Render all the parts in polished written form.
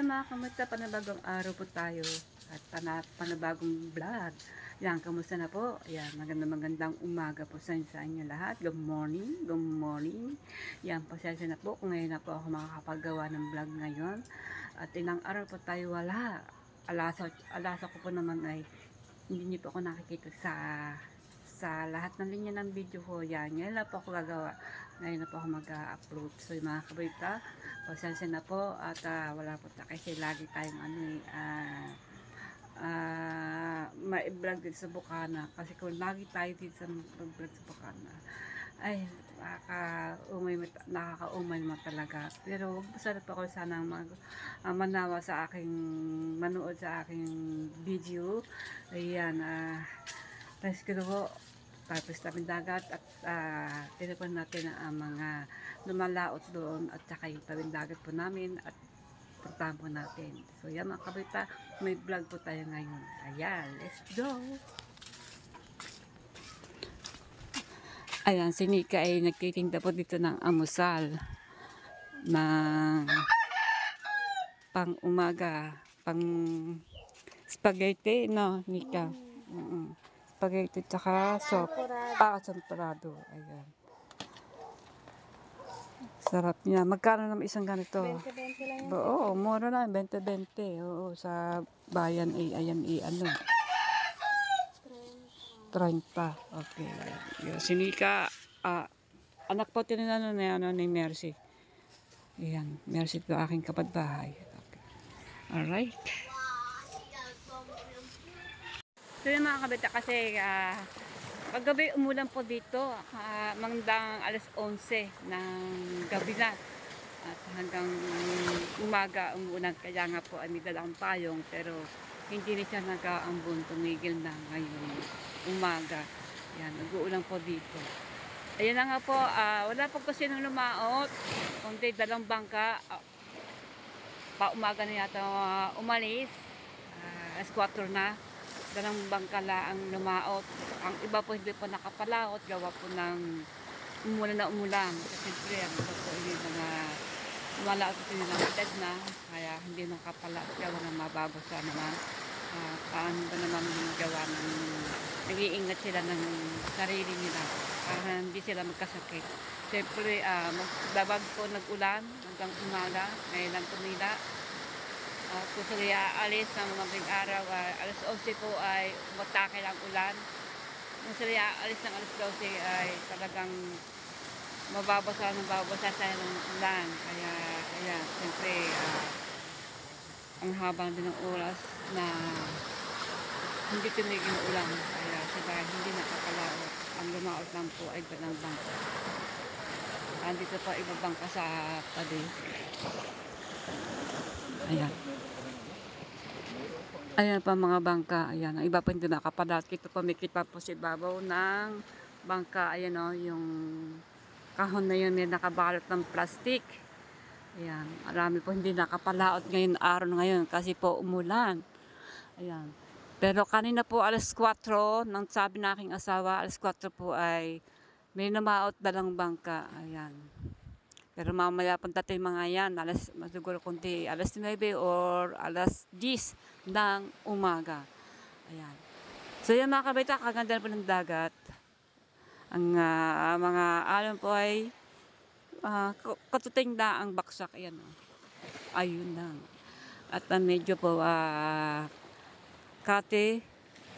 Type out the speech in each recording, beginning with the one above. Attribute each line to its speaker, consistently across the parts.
Speaker 1: mga kamusta, panabagong araw po tayo at panabagong vlog. Yan, kamusta na po? Yan, magandang umaga po sa inyo lahat. Good morning, good morning. Yan, pasensya na po kung ngayon na po ako makakapagawa ng vlog ngayon. At ilang araw po tayo wala. Alasa ko po naman ay hindi niyo po ako nakikita sa lahat ng linya ng video ko. Yan, ngayon lang po ako gagawa. Ngayon na po ako mag-upload. So, yung mga kabalita, pasensya na po at wala po ta kasi lagi tayong ma-vlog dito sa Bukana. Kasi kung lagi tayo dito sa vlog sa Bukana, ay nakakaumay mo talaga. Pero sana po ako sanang manawa sa aking manood sa aking video. Ayan, rescue po. Tapos tabing dagat at tinapan natin ang mga lumalaot doon at saka yung tabing dagat po namin at puntahan po natin. So yan mga kabita, may vlog po tayo ngayon. Ayan, let's go! Ayan, si Nika ay nagtitinda po dito ng amusal ng pang umaga, pang spaghetti, no, Nika? Spaghetti tsaka soup. Champorado. Ayan. Sarap niya. Magkano naman isang ganito?
Speaker 2: 20-20 lang yan.
Speaker 1: Oo, mura na. 20-20. Oo, sa bayan ay ayan ano. 30. Okay. Yan. Sinika, anak po tinanong na ni Mercy. Ayan. Mercy po aking kapatbahay. Okay. Alright. So yung mga kabita kasi paggabi umulan po dito, mangdang alas 11 ng gabi na at hanggang umaga umuulan, kaya nga po ay may dalang payong pero hindi na siya nag-aambon, tumigil na ngayon umaga. Yan, nag-uulan po dito. Ayan na nga po, wala po kasi nang lumaot, kundi dalang bangka, pa umaga na yata umalis, alas 4 na. Dalang bangkala ang lumaot. Ang iba po hindi po nakapalaot, gawa po ng umulan. Kasi siyempre, ang iba po hindi mga lumalaot po nilang edad na, kaya hindi nakapalaot, gawa ng mababasa naman. Paano ba naman yung gawa ng nag-iingat sila ng sarili nila para hindi sila magkasakit. Siyempre, magbabag po nag-ulan hanggang umaga, ngayon lang tumila. Kung sila aalis ng mabing araw, alas 11 po ay umatake ang ulan. Kung sila aalis ng alas 12 ay talagang mababasa sa ng ulan. Kaya, siyempre, ang habang din ng oras na hindi tumigil ng ulan. Kaya sila hindi nakakalaot. Ang lumaot lang po ay ng bangka. Andito pa ibang bangka sa tabi. Ayan. Ayan pa mga bangka. Ayan. Ang iba pa hindi nakapalat. Kita po, may kita po si babaw ng bangka. Ayan o, yung kahon na yun may nakabalot ng plastic. Ayan. Marami po hindi nakapalaot ngayon, araw ngayon kasi po umulan. Ayan. Pero kanina po alas 4, nang sabi na aking asawa, alas 4 po ay may namaot dalang bangka. Ayan. Pero mamaya pagdating mga yan, siguro kundi alas 9 or alas 10 ng umaga. Ayan. So yan mga kabita, kaganda po ng dagat. Ang mga alon po ay katuting na ang baksak. Ayan. Ayun lang. At medyo po kate,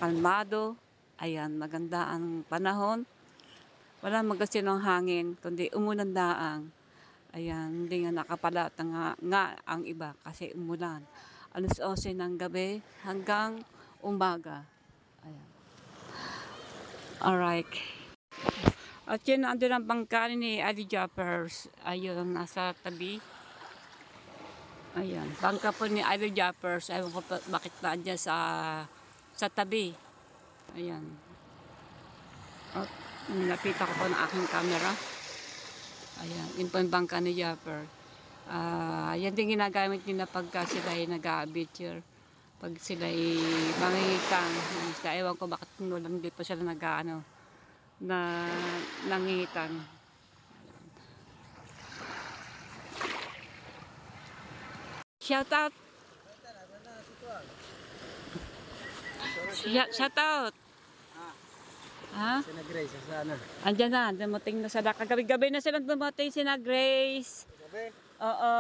Speaker 1: kalmado. Ayan, maganda ang panahon. Wala magasin ng hangin, kundi umulan daang. Ayan, hindi nga nakapalat nga ang iba kasi umulan. Alas 11 ng gabi hanggang umaga. Ayan. Alright. At yun, andun ang bangka ni Ali Jappers. Ayun, nasa tabi. Ayan, bangka po ni Ali Jappers. Ewan ko bakit na dyan sa tabi. Ayan. At nilapita ko po ng aking camera. Ayan, yun po yung bangka ni Japper. Yan din ginagamit nila pagka sila ay nag-a-adventure. Pag sila ay mangingitang. Ewan ko bakit nulang dito sila nangingitang. Shout out Shout out. Ha?
Speaker 2: Sina Grace, sana.
Speaker 1: Andyan na, dumating na sila. Kagabi-gabi na silang dumating, sina Grace.
Speaker 2: Gabi?
Speaker 1: Oo.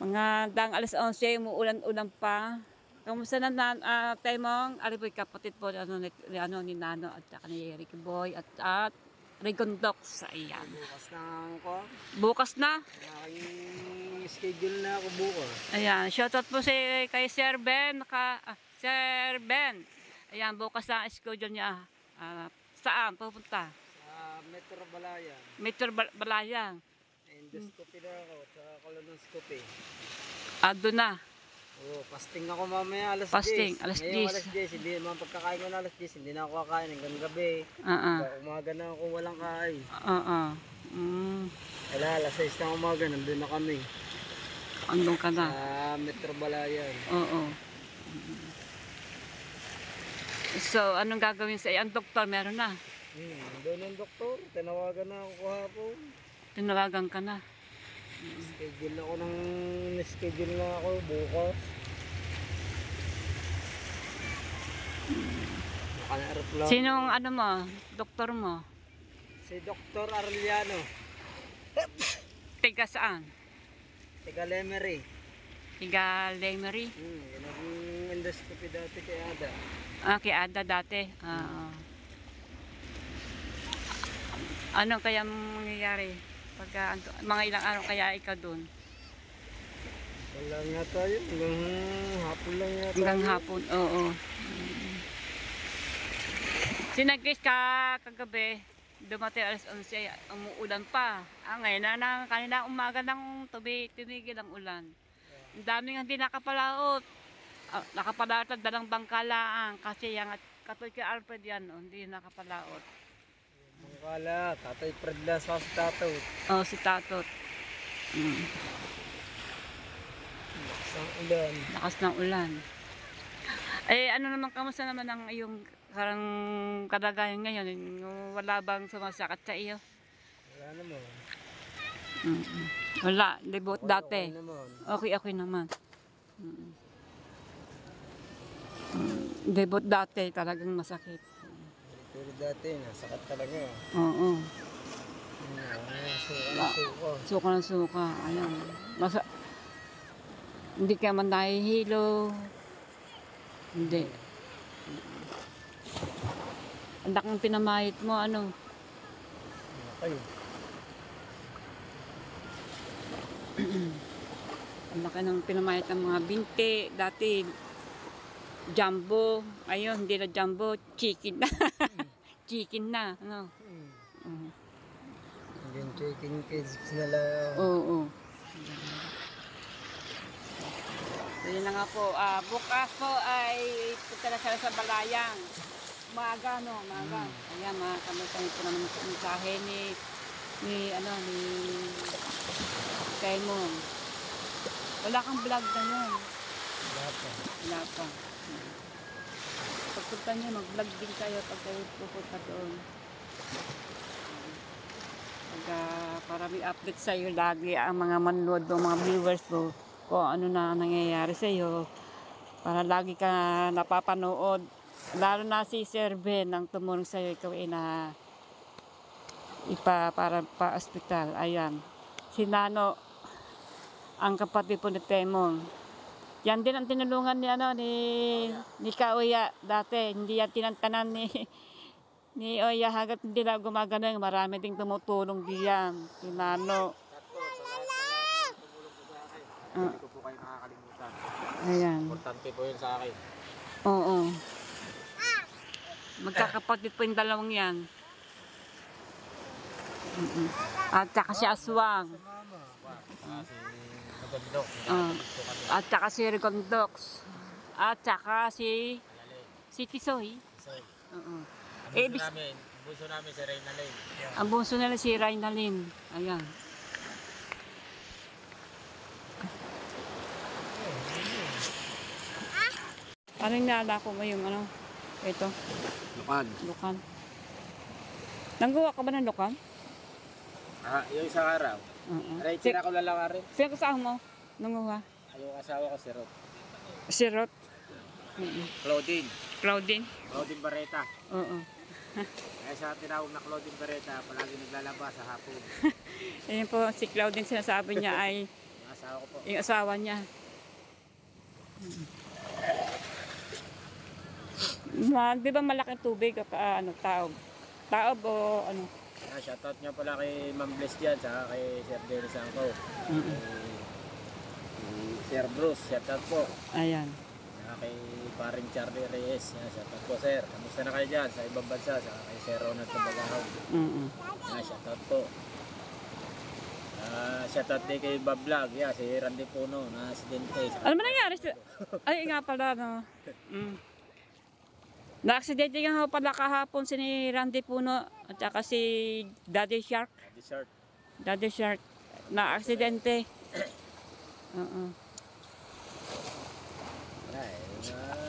Speaker 1: Mga dang alas 11, umuulan-ulan pa. Kamusta na tayo mong? Ari po'y kapatid po ni Nano at saka ni Ricky Boy at Rigondox. Ayan.
Speaker 2: Bukas na ako.
Speaker 1: Bukas na.
Speaker 2: Aking schedule na ako bukas.
Speaker 1: Ayan, shoutout po kay Sir Ben. Sir Ben. Ayan, bukas na ang schedule niya. Saan pupunta?
Speaker 2: Sa Metro Balayan.
Speaker 1: Metro Balayan.
Speaker 2: Endoscopy na ako, sa colonoscopy.
Speaker 1: Doon na.
Speaker 2: Oo, fasting ako mamaya alas 10.
Speaker 1: Fasting, alas
Speaker 2: Ngayon
Speaker 1: 10.
Speaker 2: alas 10, hindi naman pagkakain ko na alas 10, hindi na ako kakain hanggang gabi. Umaga na ako walang kain. Wala, alas 6 ng umaga, nandun na kami.
Speaker 1: Andun ka na?
Speaker 2: Sa Metro Balayan.
Speaker 1: Oo. So, anong gagawin sa iyo? Ang doktor, meron na.
Speaker 2: Doon ang doktor, tinawagan na ako kahapon.
Speaker 1: Tinawagan ka na.
Speaker 2: Schedule na ako bukas. Naka-aeroplano.
Speaker 1: Sinong doktor mo?
Speaker 2: Si Dr. Arellano.
Speaker 1: Tiga saan?
Speaker 2: Tiga Lemery.
Speaker 1: Tiga Lemery?
Speaker 2: Yan ang endoscopy dati kay Ada.
Speaker 1: Kay Ada dati. Ano kaya mangyayari? Pagka, mga ilang araw kaya ikaw doon?
Speaker 2: Wala nga tayo. Hanggang hapon lang nga tayo.
Speaker 1: Hanggang hapon, oo. Sinagkis ka kagabi, dumating alas 11, umuulan pa. Ngayon na kanina umaga ng tumigil ang ulan. Ang daming hindi nakapalaot. Nakapalaot at dalang bangkalaan kasi yung katoy kay Alfred yan, hindi nakapalaot.
Speaker 2: Bangkala, Tatay Fred lang sa si Tatot.
Speaker 1: Si Tatot.
Speaker 2: Lakas ng ulan.
Speaker 1: Lakas ng ulan. Ano naman, kamusta naman ang iyong karang kalagayan ngayon? Wala bang sumasakit sa iyo?
Speaker 2: Wala naman.
Speaker 1: Wala, libot dati.
Speaker 2: Okay naman.
Speaker 1: Okay naman. Libot dati, talagang masakit.
Speaker 2: Pero dati, nasakit talaga.
Speaker 1: Oo.
Speaker 2: Suka ng suka.
Speaker 1: Ayan. Hindi ka man nahihilo. Hindi. Ang dakang pinamahit mo, ano?
Speaker 2: Okay.
Speaker 1: Ang laki ng pinamahit ng mga binti. Dati, jumbo. Ayun, hindi na jumbo. Chicken na. Chicken na. Ano?
Speaker 2: Yung chicken kids na lang.
Speaker 1: Oo. So yun na nga po. Bukas po ay punta na sila sa Balayang. Umaga, no? Umaga. Ayan, makakamitan po naman sa mensahe ni Simon. Wala kang vlog na yun. Wala pa. Pagpunta nyo, mag-vlog din kayo pag kayo pupunta doon. Para may update sa iyo lagi ang mga manood o mga viewers mo kung ano na nangyayari sa iyo. Para lagi ka napapanood. Lalo na si Sir Ben ang tumulong sa iyo, ikaw ay para pa-hospital. Ayan. Si Nano, ang kapatid po ni Temong. Yan din ang tinulungan ni Kauya dati. Hindi yan tinantanan ni Oya hanggat hindi na gumagana. Marami ding tumutulong diyan. Si Nano.
Speaker 2: Hindi ko po kayo nakakalimutan.
Speaker 1: Ayan.
Speaker 2: Importante po yun sa akin.
Speaker 1: Oo. Magkakapatid po yung dalawang yan. At saka si Aswang. At saka si Rigondox. At saka si Tisoy. Oo.
Speaker 2: Bunso namin si Reynalyn.
Speaker 1: Ang bunso nila si Reynalyn. Ayan. Anong naalala mo yung ito? Lukan. Nanggawa ka ba ng lukan?
Speaker 2: Yung isang araw. Aray, tira ko lalakarin.
Speaker 1: Sino kasama mo? Nanguha?
Speaker 2: Yung asawa ko si Rob.
Speaker 1: Si Rot.
Speaker 2: Claudine.
Speaker 1: Claudine.
Speaker 2: Claudine Barreta.
Speaker 1: Oo.
Speaker 2: Kaya sa tinawag na Claudine Barreta, palagi naglalaba sa hapon.
Speaker 1: Ayun po, si Claudine sinasabi niya ay
Speaker 2: Yung asawa ko po.
Speaker 1: yung asawa niya. Di ba malaking tubig ano, taob? Taob o ano?
Speaker 2: Shoutout nga pala kay Ma'am Bless dyan, saka kay Sir Dennis Angko. Sir Bruce, shoutout po.
Speaker 1: Ayan.
Speaker 2: Saka kay paring Charlie Reyes, shoutout po sir. Kamusta na kayo dyan sa ibang bansa, saka kay Sir Ronald Tabagahaw. Shoutout po. Shoutout din kay Bob Vlog, si Randy Puno, na aksidente.
Speaker 1: Ano man nangyari? Ay nga pala, no. Na-aksidente nga pala kahapon si Randy Puno at saka si Daddy Shark.
Speaker 2: Dessert.
Speaker 1: Daddy Shark. Na-aksidente. Oo.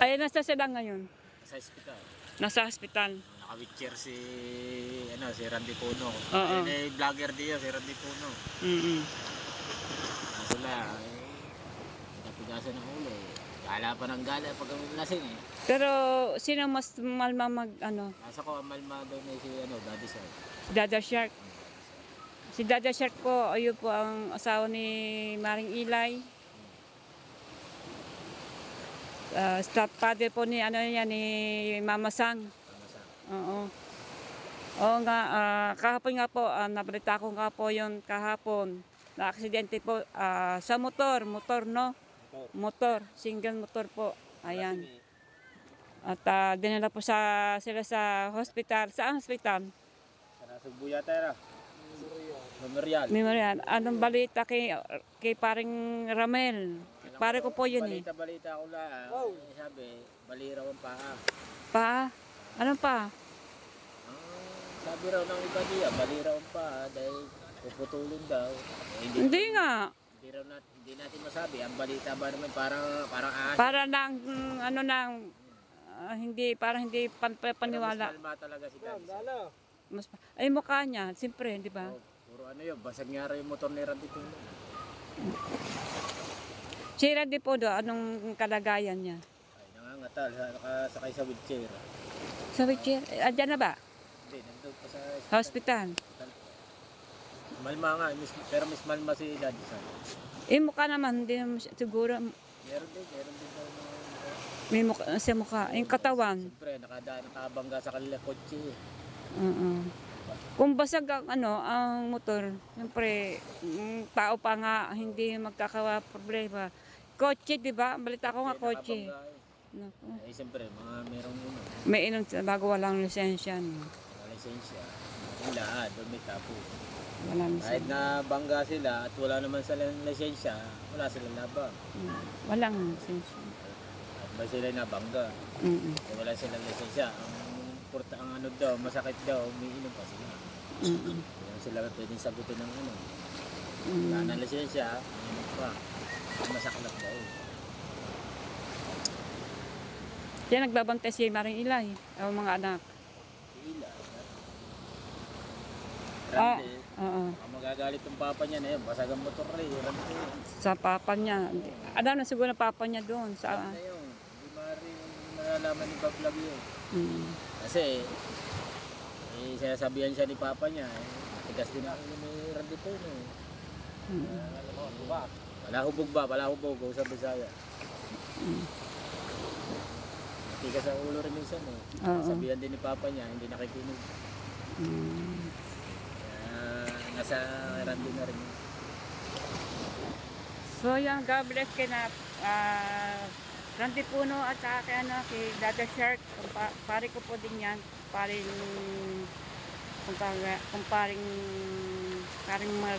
Speaker 1: Ay, nasa sila ngayon.
Speaker 2: Sa hospital.
Speaker 1: Nasa hospital.
Speaker 2: Naka-wheelchair si Randy Puno.
Speaker 1: Oo.
Speaker 2: Vlogger din si Randy Puno. Kaso lang, napigasan ng ulo. Gala pa ng gala pag lasing eh.
Speaker 1: Pero sino mas malma ano?
Speaker 2: Nasa ko ang malma daw na si Daddy Shark.
Speaker 1: Si Daddy Shark. Si Daddy Shark po, ayun po ang asawa ni Maring Ilay. Stepfather po ni ni Mama Sang. Oo. Oo nga, kahapon nga po, nabalita ko nga po yon kahapon. Na aksidente po sa motor, no? Motor, single motor po. Ayan. At dinala po sila sa hospital. Saan hospital?
Speaker 2: Sa Subuya tayo.
Speaker 1: Memorial. Anong balita kay paring Ramel? Pare ko po yun
Speaker 2: Balita ko lang. Sabi, baliraw ang paa.
Speaker 1: Pa? Anong pa?
Speaker 2: Sabi raw ng iba niya, baliraw ang paa dahil puputulin daw.
Speaker 1: Hindi nga.
Speaker 2: Hindi natin masabi. Ang balita ba naman parang ahas.
Speaker 1: Para lang, hindi, parang hindi paniwala.
Speaker 2: Mas malma talaga si Daddy.
Speaker 1: Ay, mukha niya, siyempre, di ba?
Speaker 2: Puro yun, basag nga rin yung motor ni Randy Puno.
Speaker 1: Si Randy po anong kalagayan niya?
Speaker 2: Ay, nangangatal, nakasakay sa wheelchair.
Speaker 1: Sa wheelchair? Andyan na ba?
Speaker 2: Hindi, nandun pa sa
Speaker 1: Hospital?
Speaker 2: Malma nga, pero mas malma si Daddy Shark.
Speaker 1: Mukha naman, hindi naman siguro.
Speaker 2: Meron din daw
Speaker 1: May mukha, sa mukha. Yung katawan.
Speaker 2: Siyempre, nakabangga sa kanila kotse.
Speaker 1: Kung basag ang motor, siyempre, tao pa nga, hindi magkakawa-problema. Kotse, di ba? Balita ko nga kotse. Naku.
Speaker 2: Siyempre, merong
Speaker 1: May inom bago walang lisensya. No?
Speaker 2: Walang lisensya. Wala, doon may tapo.
Speaker 1: Walang
Speaker 2: Kahit
Speaker 1: lisensya.
Speaker 2: na bangga sila at wala naman silang lisensya, wala silang labang.
Speaker 1: Walang lisensya.
Speaker 2: At ba sila nabangga? Kung wala silang lisensya, ang daw, masakit daw, umiinom pa sila. Kaya sila pwedeng sagutin ng wala na lisensya, umiinom pa. Masaklat daw.
Speaker 1: Kaya nagbabantay si Maring Ilay, ang mga anak.
Speaker 2: Ila. Randy,
Speaker 1: Oo.
Speaker 2: ang magagalit ng papa niya na yun, basag ang motor rin, Randy.
Speaker 1: Sa papa niya. Ano na siguro na papa niya doon. Sa,
Speaker 2: Na yun, hindi maaaring malalaman ni Bob Vlog yun. Kasi, sinasabihan siya ni papa niya, tigas din ako ni Randy Puno. Wala hubog, sa Bisaya. Tigas ang ulo rin minsan sabihan din ni papa niya, hindi nakikinig. Nasa Randy na rin.
Speaker 1: So yung God bless kay na Randy Puno at saka kay Daddy Shark. Pare ko po din yan. Paring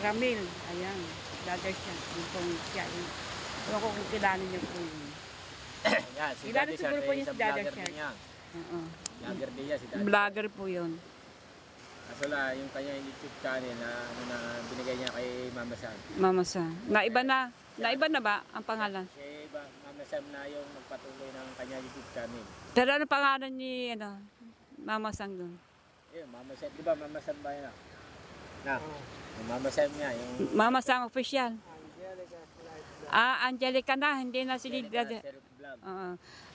Speaker 1: Ramil. Ayan. Daddy Shark. Yung pong siya. Ewan ko kung kilala niyo po yun.
Speaker 2: Yan, si
Speaker 1: Kilala
Speaker 2: Daddy
Speaker 1: siguro
Speaker 2: Shark
Speaker 1: po
Speaker 2: ay
Speaker 1: niya si
Speaker 2: isang
Speaker 1: Daddy
Speaker 2: vlogger
Speaker 1: Shark.
Speaker 2: din yan. Vlogger din yan si Daddy.
Speaker 1: Vlogger po yun.
Speaker 2: Kaso lang, yung kanya YouTube channel na binigay niya kay Mama Sam.
Speaker 1: Mama Sa. Naiba na ba ang pangalan?
Speaker 2: Si Mama Sam na yung nagpatuloy ng kanya YouTube channel.
Speaker 1: Pero ano pangalan ni Mama Sang doon?
Speaker 2: Yun, Mama Sam. Di ba Mama Sam ba yun? Yung Mama Sam niya. Yung
Speaker 1: Mama Sang official. Angelica na, hindi na si Daddy.
Speaker 2: Vlog.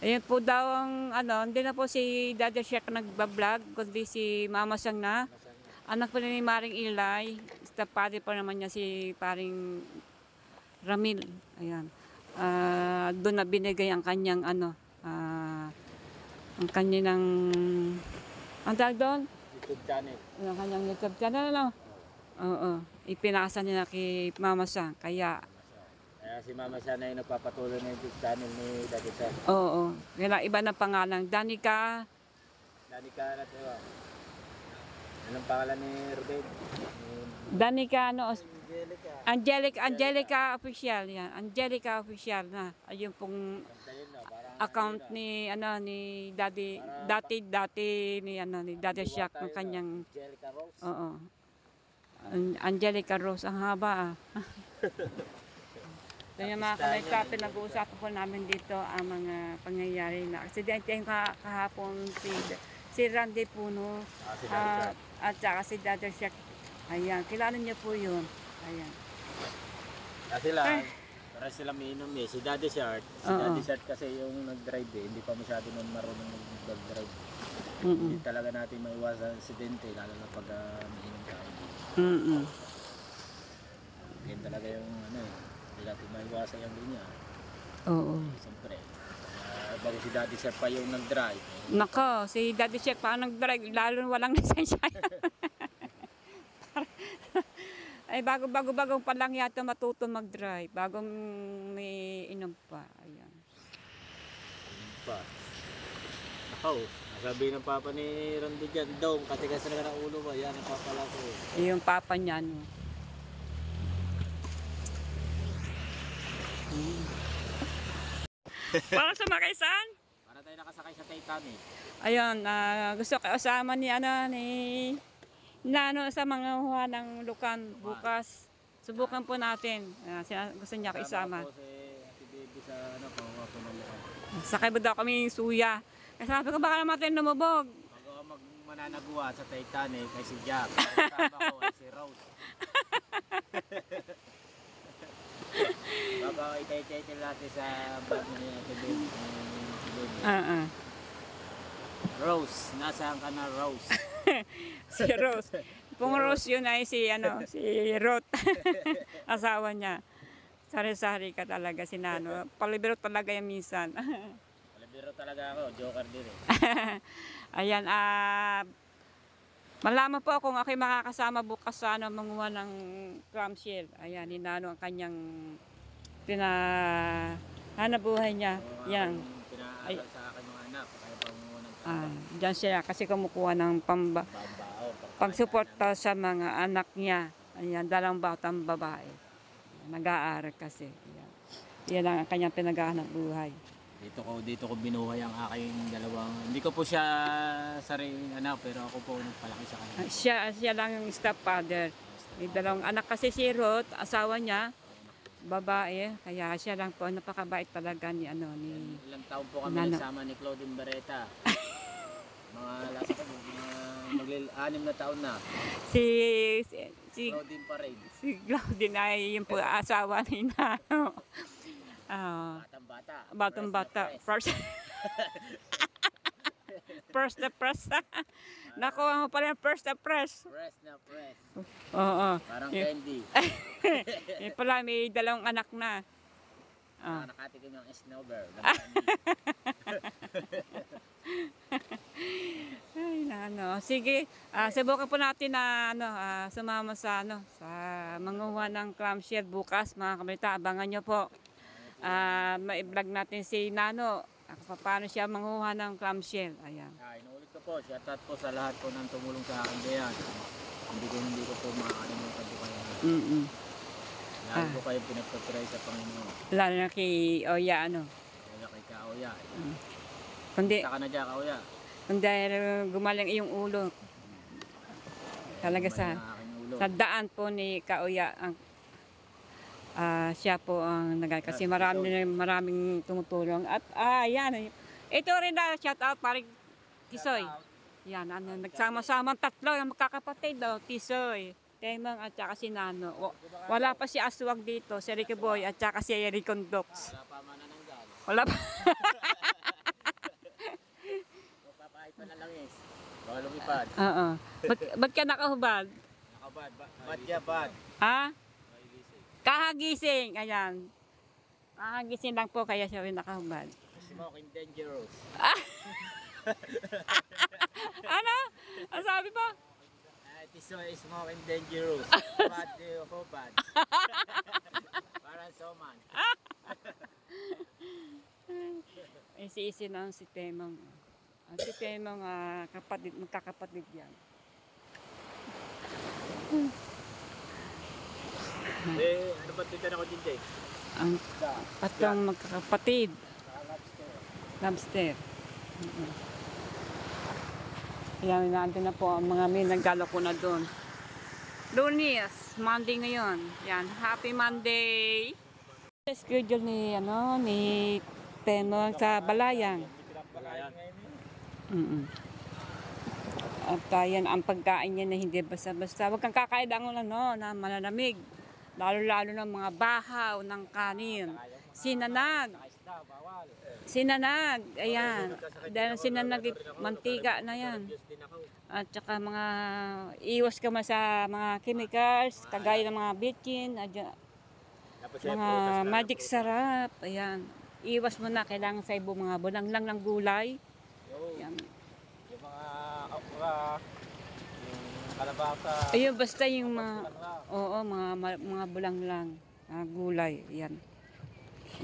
Speaker 1: Ayun po daw ang hindi na po si Daddy Shek nagbablog, kundi si Mama Sang na. Anak po ni Maring Ilay, stepfather pa naman niya si paring Ramil. Ayan. Doon na binigay ang kanyang ang kanyang ang tawag doon?
Speaker 2: YouTube channel.
Speaker 1: Ang kanyang YouTube channel, ano? Oo. Ipinasa niya kay Mama Sang. Kaya
Speaker 2: Si Mama siya na yung nagpapatuloy ng YouTube channel ni Daddy Sir.
Speaker 1: oo. Kaya iba na pangalan. Danica.
Speaker 2: Danica na ito. Anong pangalan ni Ruben?
Speaker 1: Danica, Angelica Official. Yan. Angelica Official na. Ayun pong account ni ni dati ni ni Daddy Shaq ng kanyang
Speaker 2: Angelica Rose.
Speaker 1: oo. Angelica Rose ang haba. Kaya mga kalayta, pinag-uusapan po namin dito ang mga pangyayari na aksidente yung kahapon si Randy Puno at saka si Daddy Shaq. Ayan, kilala niyo po yun. Ayan.
Speaker 2: Kasi para sila minum si Daddy Shart. Si Daddy Shart kasi yung nag-drive hindi pa masyado nang marunong mag-drive. Hindi talaga natin maiwasan ang aksidente, lalo na pag mainom tayo. Yan talaga yung hindi natin maiwasan yung linya.
Speaker 1: Oo.
Speaker 2: Siyempre, bago si Daddy Shart pa yung nag-drive.
Speaker 1: Nako, si Daddy Shaq pa ang nag-drive, lalo walang lisensya. Ay, bago pa lang yata matuto mag-drive. Bagong may inom pa. Ayan.
Speaker 2: Pa. Ako, nasabi ng papa ni Randy dyan, daw, katigas na ng ulo ba? Yan ang papala ko.
Speaker 1: Yung papa niya, no. Para sa makaisan?
Speaker 2: Para tayo nakasakay sa Titanic.
Speaker 1: Ayun, gusto ko kasama ni Nano sa mga huha ng lukan bukas. Subukan po natin. Gusto niya ko isama.
Speaker 2: Ako si Ate Baby sa pahuha po ng lukan.
Speaker 1: Sakay ba daw kami suya? Kasi sabi ko baka naman tayo lumubog.
Speaker 2: Bago mananaguwa sa Titanic kay si Jack. Kasama ko ay si Rose. Bago itay-tay natin sa bag ni Ate Baby. Si Baby. Rose, nasaan ka na Rose?
Speaker 1: Si Rose. Kung Rose yun ay si Ruth. Asawa niya. Sari-sari ka talaga si Nano. Palibiro talaga yan minsan.
Speaker 2: Palibiro talaga ako, joker din eh.
Speaker 1: Ayan, malaman po kung ako'y makakasama bukas sa manguha ng clamshell. Ayan, ni Nano ang kanyang hanabuhay niya. Yan.
Speaker 2: Pinaaral sa akin mga anak, kaya pangunguha ng
Speaker 1: Diyan siya kasi kumukuha ng pagsuporta sa mga anak niya. Ayan, dalang batang babae. Nag-aaral kasi. Ayan. Yan ang kanyang pinaghahanap buhay.
Speaker 2: Dito ko binuhay ang aking dalawang, hindi ko po siya sariling anak, pero ako po nagpalaki sa kanya.
Speaker 1: Siya lang yung stepfather. May dalawang anak kasi si Ruth, asawa niya, babae, kaya siya lang po, napakabait talaga ni
Speaker 2: Ilang taon po kami nagsama ni Claudine Barreta. Mag-6 na taon na.
Speaker 1: Si
Speaker 2: Claudine pa rin.
Speaker 1: Si Claudine ay yung po asawa ni Nano. Batang-bata. First the press. Nakuha mo pala yung first the press.
Speaker 2: Press na press.
Speaker 1: Oo.
Speaker 2: Parang candy.
Speaker 1: Yung pala may dalawang anak na.
Speaker 2: Nakatikim ng snowbird.
Speaker 1: Ay, Nano. Sige, subukan po natin na sumama sa sa manguha ng clamshell bukas, mga kabalita. Abangan nyo po. Ma-vlog natin si Nano. Paano siya manguha ng clamshell. Ayan.
Speaker 2: Inuulit ko po, shout out po sa lahat po ng tumulong sa akin diyan. Hindi ko po makakalimutan po kayo. Lalo po kayo pinagpapray sa Panginoon.
Speaker 1: Lalo na kay Oya,
Speaker 2: Kaya kay Kaoya.
Speaker 1: Kundi,
Speaker 2: Saka na dyan, Kaoya.
Speaker 1: kundi gumaling iyong ulo. Talaga sa daan po ni Kaoya ang siya po ang kasi maraming tumutulong at ayan ito rin na shout out paring Tisoy. Yan nagsama-sama tatlo yung magkakapatid daw, Tisoy. Temong at saka si Nano. Wala pa si Aswag dito, si Ricky Boy at saka si Ricondox.
Speaker 2: Wala pa manananggal.
Speaker 1: Wala pa.
Speaker 2: Magpapahit pa na langis. Baka lumipad.
Speaker 1: Oo. Ba't ka nakahubad?
Speaker 2: Nakabad. Bad ya, bad.
Speaker 1: Ha? Kahagising. Ayan. Kahagising lang po kaya siya rin nakahubad.
Speaker 2: Smoking dangerous.
Speaker 1: Ano? Ang sabi po?
Speaker 2: It is so smoking dangerous. Bad ho bad. Parang soman.
Speaker 1: Si lang si Temong. Si Temong kapatid, magkakapatid yan.
Speaker 2: Ano ba tinta na ko din, Jay?
Speaker 1: Ang patrong magkakapatid. Lobster. Ayan, naandun na po ang mga may naggalo ko na doon. Lunes, Monday ngayon. Yan, happy Monday! Schedule ni Temong sa Balayang. At yan ang pagkain niya na hindi basta-basta. Huwag kang kakain na malalamig. Lalo-lalo ng mga bahaw ng kanin. Sinanag. Sinanag. Ayan. Dahil sinanag, mantika na yan. At saka mga iwas ka sa mga chemicals, kagaya ng mga bitchin, mga magic sarap. Ayan. Iwas mo na, kailangan sa ibo mga bulang lang ng gulay. Ayan.
Speaker 2: Yung mga okra, yung kalabasa.
Speaker 1: Ayun, basta yung mga bulang lang, gulay. Yan.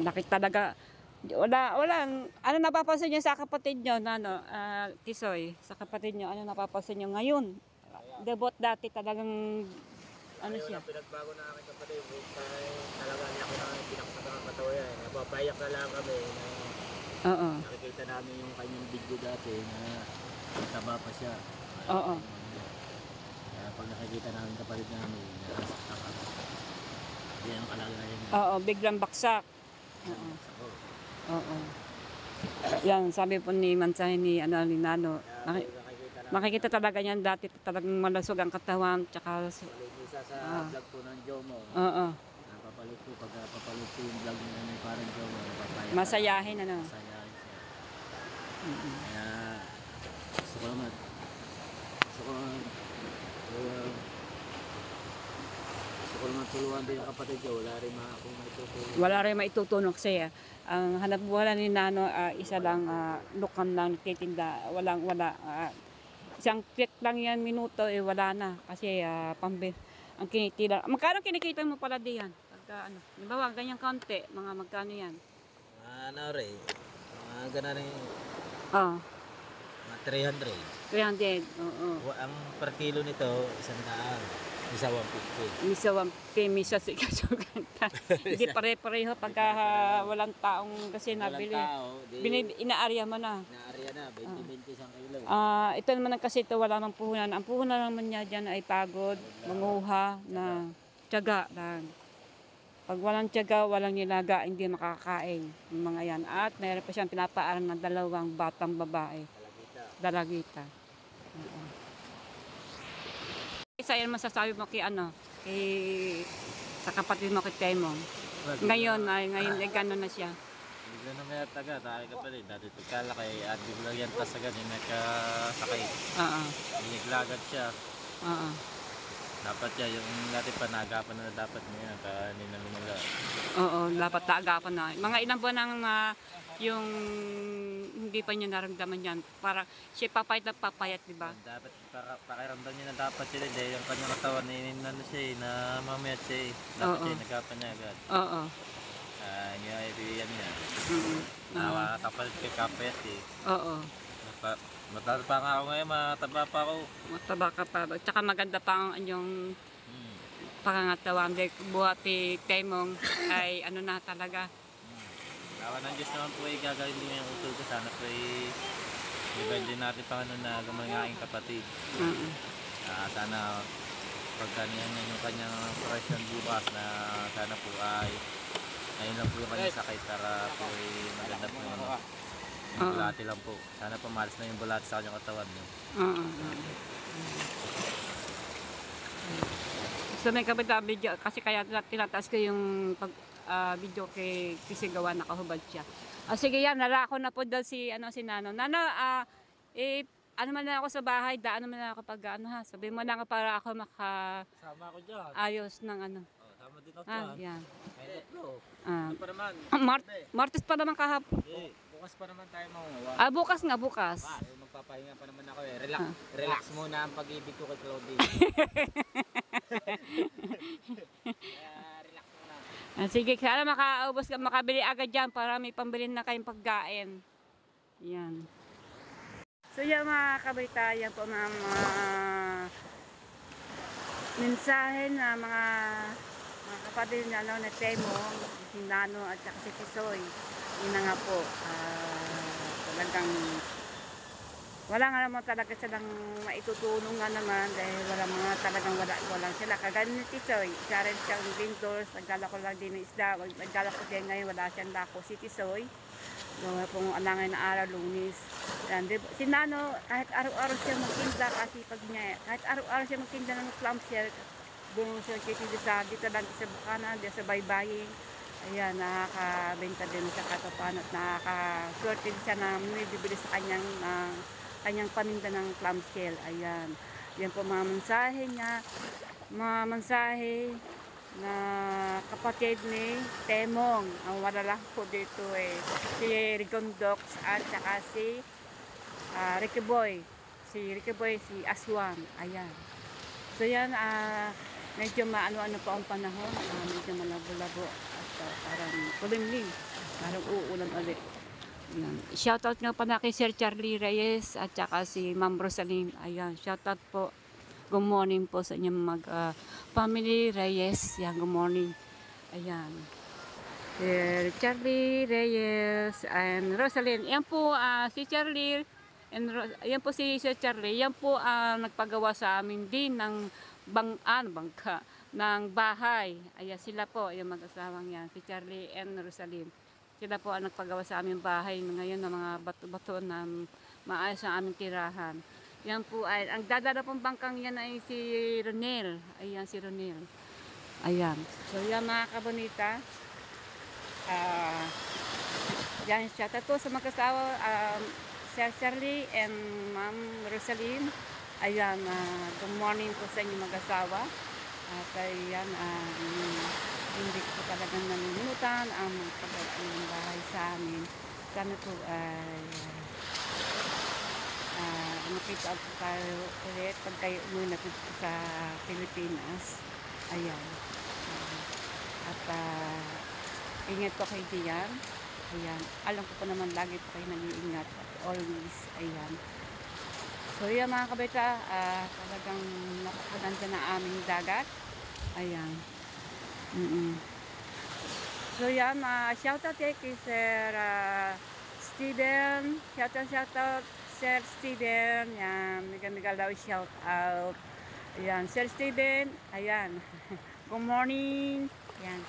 Speaker 1: Nakita talaga. Wala, ano napapansin niyo sa kapatid niyo, Tisoy, sa kapatid niyo, ano napapansin niyo ngayon? Debot dati talagang, ano siya?
Speaker 2: Pinagbago na aking kapatid, talaga niya ako na pinakasakang katawayan. Napapayak na lang kami na
Speaker 1: Oo.
Speaker 2: nakikita namin yung kanyang video dati na taba pa siya.
Speaker 1: Oo.
Speaker 2: Kaya pag nakikita namin kapatid namin, nasaktan kami. Yan ang kalagayan niya.
Speaker 1: Oo, biglang baksak. Oo. Yan, sabi po ni Mansahe ni Nano, makikita talaga niyan dati talagang malasog ang katawan, tsaka
Speaker 2: Isa sa vlog po ng Jomo.
Speaker 1: oo.
Speaker 2: Napapalit po, pag papalit po yung vlog niya ng parang Jomo, napapalit.
Speaker 1: Masayahin
Speaker 2: Masayahin siya. Kaya gusto ko naman tulungan din yung kapatid ko. Wala rin akong maitutulong.
Speaker 1: Wala rin maitutunok siya. Ang hanap buhay ni Nano, isa lang, lukan lang, titinda. Wala. Isang click lang yan, minuto, wala na. Kasi ang kinikita. Magkano kinikita mo pala diyan? Pagka, di ba, ganyang konti, mga magkano yan?
Speaker 2: Ano rin, mga gana rin,
Speaker 1: Oh,
Speaker 2: mga 300.
Speaker 1: 300, oo.
Speaker 2: Ang per kilo nito, 100. Isa 150.
Speaker 1: Misa 1K, misa 6 Hindi pare-pareho pagka walang taong kasi nabili.
Speaker 2: Walang tao,
Speaker 1: Inaarya mo na.
Speaker 2: naarya na, 20-20 isang kilo.
Speaker 1: Ito naman kasi ito wala nang puhunan. Ang puhunan naman niya dyan ay pagod, manguha na tiyaga lang. Pag walang tiyaga, walang nilaga, hindi makakain yung mga yan. At mayroon pa siyang pinapaaral ng 2 batang babae. Dalagita. Isa yan masasabi mo kay sa kapatid mo kay Temong. Ngayon ay gano'n na siya.
Speaker 2: Bigla na may taga, tayo kapatid. Dati pagkalaki, at bigla yan tasagan, yung nagkasakay.
Speaker 1: Oo.
Speaker 2: Iniglagat siya.
Speaker 1: Oo.
Speaker 2: Dapat siya, yung dati panagapan na dapat niya, kanina lumala.
Speaker 1: Oo, dapat taagapan na. Mga ilang buwan nang yung hindi pa niya naramdaman yan. Para siya papayat, di ba?
Speaker 2: Dapat pakiramdam niya na dapat sila, dahil yung kanyang katawan, na mamayat siya eh. Dapat siya nagapan niya agad.
Speaker 1: Oo.
Speaker 2: Yung IBM niya. Kapalit kay kapayat eh.
Speaker 1: Oo.
Speaker 2: Mataba pa nga ako ngayon, mataba pa ako.
Speaker 1: Mataba ka pa. Tsaka maganda pa ang anyong pangangatawan. Buhati Temong ay ano na talaga.
Speaker 2: Awa ng Diyos naman po gagawin din yung utol ko. Sana po i-bend din natin pa na gumangaing kapatid. Sana pagka niyan yung kanyang operasyon bukas na sana po ay ayun lang po yung kanyang sakit para po maganda po yung bulati lang po. Sana pumalis na yung bulati sa kanyang katawan niyo.
Speaker 1: So may kabita video kasi kaya tinataas ko yung video kay Kisigawa, nakahubad siya. Sige yan, narako na po dahil si Nano. Nano, ano man na ako sa bahay, daan naman na ako pag sabihin mo na ako para ako
Speaker 2: Sama ako dyan.
Speaker 1: ayos ng
Speaker 2: Oh, sama din ako dyan.
Speaker 1: yan.
Speaker 2: Kaya bro.
Speaker 1: Ah,
Speaker 2: Ano pa naman?
Speaker 1: Martes pa naman kahapon.
Speaker 2: Bukas pa naman tayo mamuha.
Speaker 1: Bukas nga, bukas.
Speaker 2: Magpapahinga pa naman ako eh. Relax muna ang pag-ibig ko kay Claudie. Relax muna.
Speaker 1: Sige, sana makaubos ka, makabili agad dyan para may pambili na kayong pagkain. Yan. So yan mga kabalita, yan po mga mensahe na mga kapatid na na Temo, si Nano at saka si Tisoy. Yun na nga po, talagang wala nga naman talaga silang maitutulong nga naman dahil talagang wala sila. Kagaya ni Tisoy, isa rin siyang vendors, nagdala ko lang din ng isda, nagdala ko din ngayon, wala siyang dako si Tisoy. Wala pong alangay na araw, Lunis. Yan, diba? Si Nano, kahit araw-araw siya magtinda, kasi pag niya, kahit araw-araw siya magtinda ng clamshell, doon siya kitidisa, dito lang sa Bukana, dito sa Baybayin. Ayan, nakakabenta din sa katapan at nakakaswerte siya na may bibili sa kanyang paninda ng clamshell. Ayan, yan po mga mensahe niya, mga mensahe na kapatid ni Temong. Ang wala lang po dito si Rigondox at saka si Ricky Boy. Si Ricky Boy, si Aswang. Ayan. So yan, medyo maano-ano po ang panahon. Medyo malabo-labo at parang kulimlim. Parang uulan ulit. Ayan. Shoutout nga pa na kay Sir Charlie Reyes at saka si Ma'am Rosaline. Ayan, shoutout po. Good morning po sa inyong family Reyes. Yan, good morning. Ayan. Charlie Reyes and Rosaline. Yan po si Charlie and yan po si Sir Charlie. Yan po nagpagawa sa amin din ng bangka ng bahay. Ayan sila po, yung mag-asawang yan. Si Charlie and Rosaline. Sila po ang nagpagawa sa aming bahay ngayon ng mga bato-bato na maayos ang aming tirahan. Yan po ay, ang dadala pong bangkang yan ay si Ronel. Ayan si Ronel. Ayan. So yan mga kabonita. Yan siya. Tato sa mag-asawa, Sir Charlie and Ma'am Rosaline. Ayan, good morning po sa inyo mag-asawa. At ayan, hindi ko talagang nalilimutan ang paggawa ng bahay sa amin. Sana po ay makita tayo ulit pag kayo umuwi na sa Pilipinas. Ayan. At ingat po kayo diyan. Ayan. Alam ko po naman lagi po kayo nag-iingat at always. Ayan. So yan mga kabeta, talagang napakaganda na aming dagat. Ayan. So yan, shoutout kay Sir Steven. Shoutout Sir Steven, yan, mega daw shout out. Ayan, Sir Steven, ayan. Good morning. Ayan.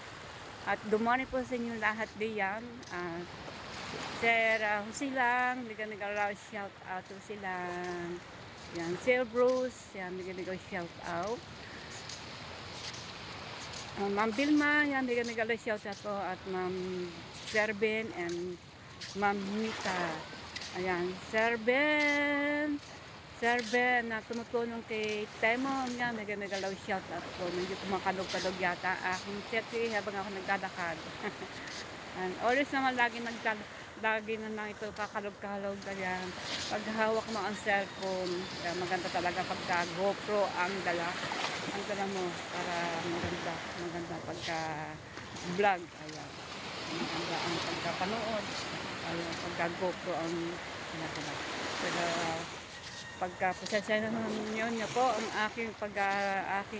Speaker 1: At good morning po sa inyo lahat diyan. Sir Husilang, mega daw shout out to Husilang. Ayan, Sir Bruce, yan, mega shout out. Ma'am Vilma, yan, mega daw shout out po. At Ma'am Serben and Ma'am Mita. Ayan, Sir Ben na tumutulong kay Temong nga, mega love shout out po. Medyo kumakalog-kalog yata aking seti habang ako nagdadakad. And always naman lagi na lang ito kakalog-kalog. Ayan, pag hawak mo ang cellphone, maganda talaga pagka GoPro ang dala mo para maganda pagka vlog. Ayan, maganda ang pagkapanood. Ayun, pagka-GoPro ang pinagdala. Pero pagka-pasensyahan niyo po ang aking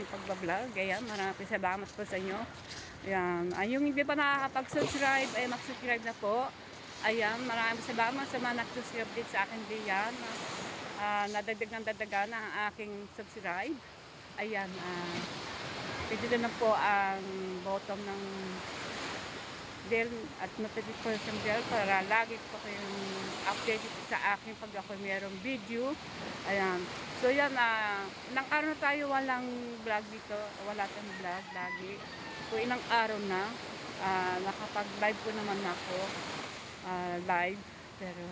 Speaker 1: pagbablog. Ayan, maraming salamat po sa inyo. Ayan, yung hindi pa nakakapag-subscribe ay mag-subscribe na po. Ayan, maraming salamat sa mga nag-subscribe din sa akin diyan. Nadagdagan ang aking subscribe. Ayan, pwede na po ang bottom ng bell at notification bell para lagi po kayong updated sa akin pag ako mayroong video. Ayan. So yan, ilang araw na tayo walang vlog dito. Wala tayong vlog lagi. So ilang araw na. Nakapag-live po naman ako. Live. Pero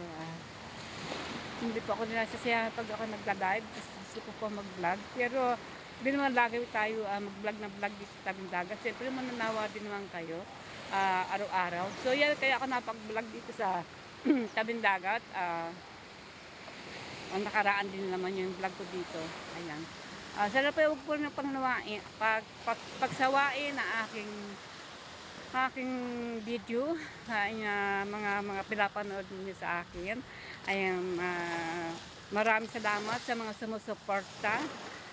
Speaker 1: hindi po ako nasasaya pag ako nagla-live. Gusto ko po mag-vlog. Pero hindi naman lagi tayo mag-vlog na vlog dito sa tabing dagat. Siyempre mananawa din naman kayo araw-araw. So yan, kaya ako napag-vlog dito sa tabing dagat. Ang nakaraan din naman yung vlog ko dito. Ayan. Sana po huwag po na pangnawain. Pagsawain na aking video, mga pinapanood niyo sa akin. Ayan, maraming salamat sa mga sumusuporta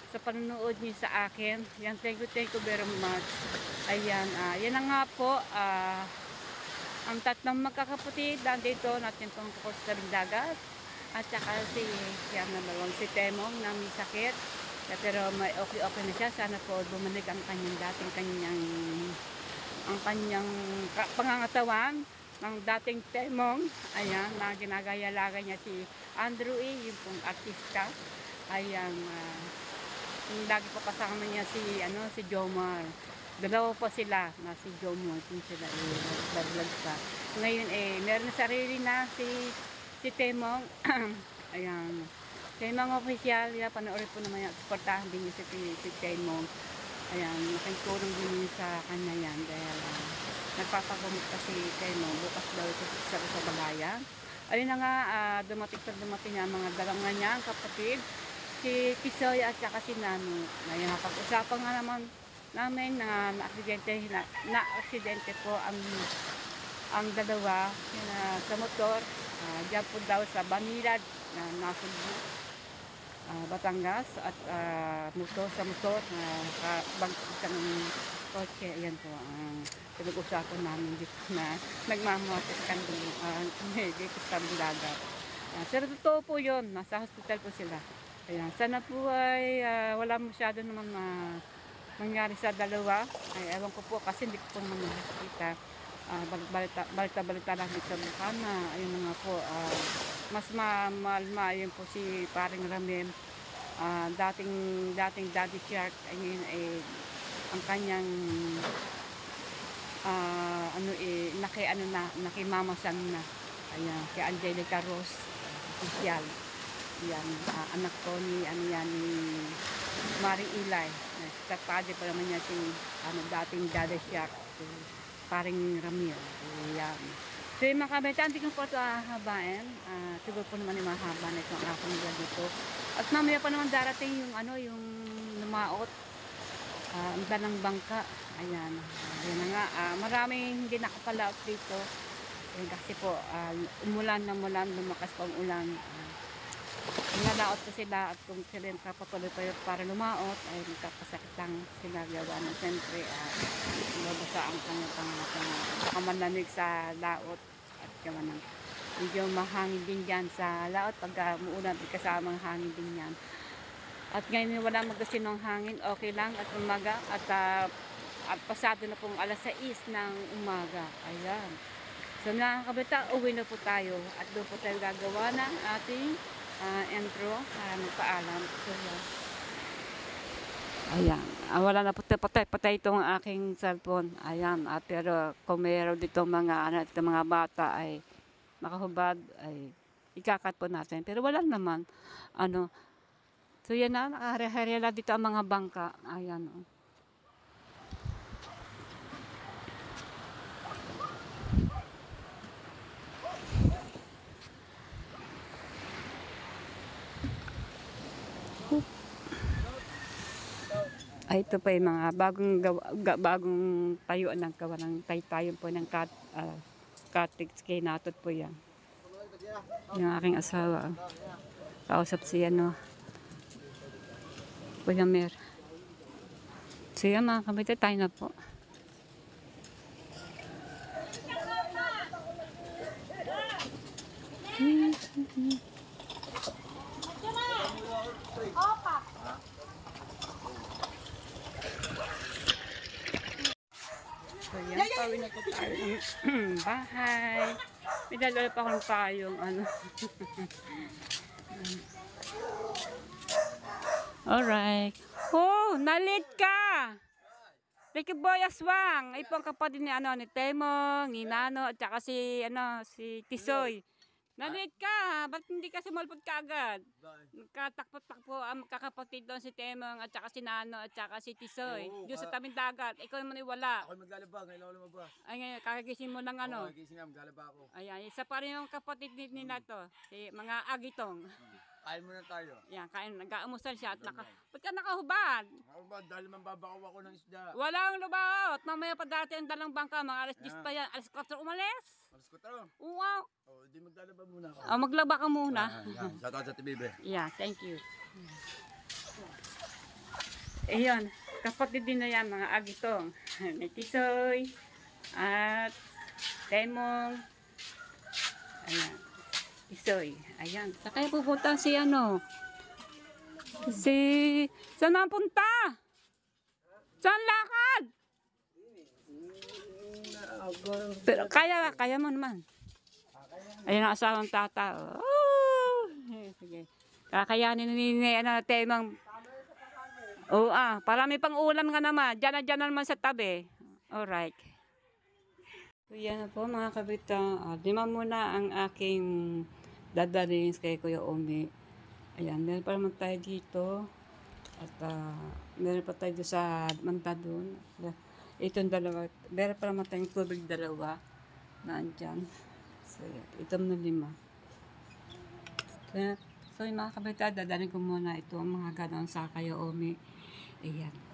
Speaker 1: sa panonood niyo sa akin. Yan, thank you very much. Ayan, yan na nga po, ang tatlong magkakapatid dito natin pong tukos sa dagat. At saka yan na dalawang si Temong na may sakit. Pero may okay na siya. Sana po bumalik ang kanyang pangangatawan ng dating Temong. Ayan, na ginagaya-laga niya si Andrew yung pong artista. Ayan, lagi po kasama niya si Jomar. Dalawa po sila na si Jomar, kung sila vlog pa. Ngayon meron na sarili na si Temong. Ayan, Temong official, panoorin po naman yung supportahan din niya si Temong. Ayan, nakitulong din sa kanya yan dahil nagpapagamot kasi Temong, bukas daw ito sa balayan. Ayun na nga, dumating ang mga dalawang niya, kapatid, si Kisoy at saka si Nano. Ngayon, pag-usapan nga naman namin na aksidente po ang dalawa sa motor. Diyan po daw sa Banilad na nasa Batangas at sa motor bangkit ka ng kotse. Ayan po ang pinag-usapan namin dito na nagmamatis dito sa Bilaga. Pero totoo po yun, nasa hospital po sila. Ayan, sana po ay wala masyado naman mangyari sa dalawa. Ay, ewan ko po kasi hindi ko po naman nakikita. Balita lang dito sa Bukana. Ayun na nga po, mas malma yun po si paring Ramem, dating Daddy Shark. Ayun ang kanyang nakimamasan na. Ayan, kay Angelica Rose official. Yan, anak ko ni Maring Ilay. Nagtatade pa naman niya si dating Daddy Shark, paring Ramil. Ayan. So yung mga kabeta, hindi ko po ito hahabain. Siguro po naman yung mahaba na itong aking vlog dito. At mamaya pa naman darating yung lumaot. Ang dalang bangka. Ayan. Ayan na nga. Maraming hindi nakapalaot dito. Kasi po, umulan, lumakas pa ang ulan. Nalaot ko sila at kung sila kapatuloy pa para lumaot ay magkakasakit lang sila gawa ng siyempre mabasa ang kamalamig sa laot at gawa ng medyo mahangin din dyan sa laot pag muulan kasamang hangin din yan. At ngayon wala magasin ng hangin, okay lang at umaga at pasado na pong alas 6 ng umaga. Ayan. So mga kabata, uwi na po tayo at doon po tayo gagawa ng ating intro para magpaalam. So, ayan. Wala na patay itong aking cellphone. Ayan. Pero kung mayroon dito mga bata ay makahubad ay ikakat po natin. Pero wala naman. So yan na. Nakaharela dito ang mga bangka. Ayan. Ay, ito pa yung mga bagong tayuan ng gawa ng tayo po ng cottage kay natot po yan. Yung aking asawa. Kausap siya, Kuya Mer. So yan mga kabita, tayo na po. So, yan. pauwi na po tayo ng bahay. May dalawa pa akong payong ano. Alright. Oh, nalit ka! Thank you, Boy Aswang. Ay po ang kapatid ni ano ni Temong, ni Nano at saka si si Tisoy. Nalit ka, ba't hindi ka sumalpot ka agad? Nagkatakpo-takpo ang magkakapatid doon si Temong at saka si Nano at saka si Tisoy.
Speaker 3: Oo,
Speaker 1: Doon sa tabing dagat. Ikaw naman wala.
Speaker 3: Ako maglalaba, ngayon ako lumabas.
Speaker 1: Ay ngayon, kakagising mo ng ano.
Speaker 3: Oo, gising nga, maglalaba ako.
Speaker 1: Ayan, isa pa rin yung kapatid ni Nato. Si mga agitong.
Speaker 3: Kain muna tayo.
Speaker 1: Yan, kain, nag-aamusal siya at ba't ka nakahubad?
Speaker 3: Ako ba, dahil mambabakaw ako ng isda.
Speaker 1: Walang lubaot. Mamaya pa dati ang dalang bangka. Mga alas 10 pa yan. Alas 4 umalis.
Speaker 3: Alas ko to.
Speaker 1: Wow.
Speaker 3: Oh, di maglalaba muna ako.
Speaker 1: Maglaba ka muna.
Speaker 3: Yan, shoutout sa Tibibe.
Speaker 1: Yeah, thank you. Ayun, kapatid din na yan, mga agitong. May Tisoy at Temong. Ayan. Tisoy. Ayan. Sa kaya pupunta si saan ang punta? Saan lakad? Pero kaya mo naman. Ayun ang asawang tata. Oh! Sige. Kakayanin ni Temang. Oo parami pang ulam nga naman. Diyan na naman sa tabi. Alright. So yan na po mga kabitang. Lima muna ang aking dadalhin kay Kuya Omi. Ayan, meron pa naman tayo dito. At meron pa tayo sa manta doon. Itong dalawa. Meron pa naman tayong tubig dalawa. Nandyan. So, itong na 5. So yung mga kabita, dadalhin ko muna ito ang mga ganon sa Kuya Omi. Ayan.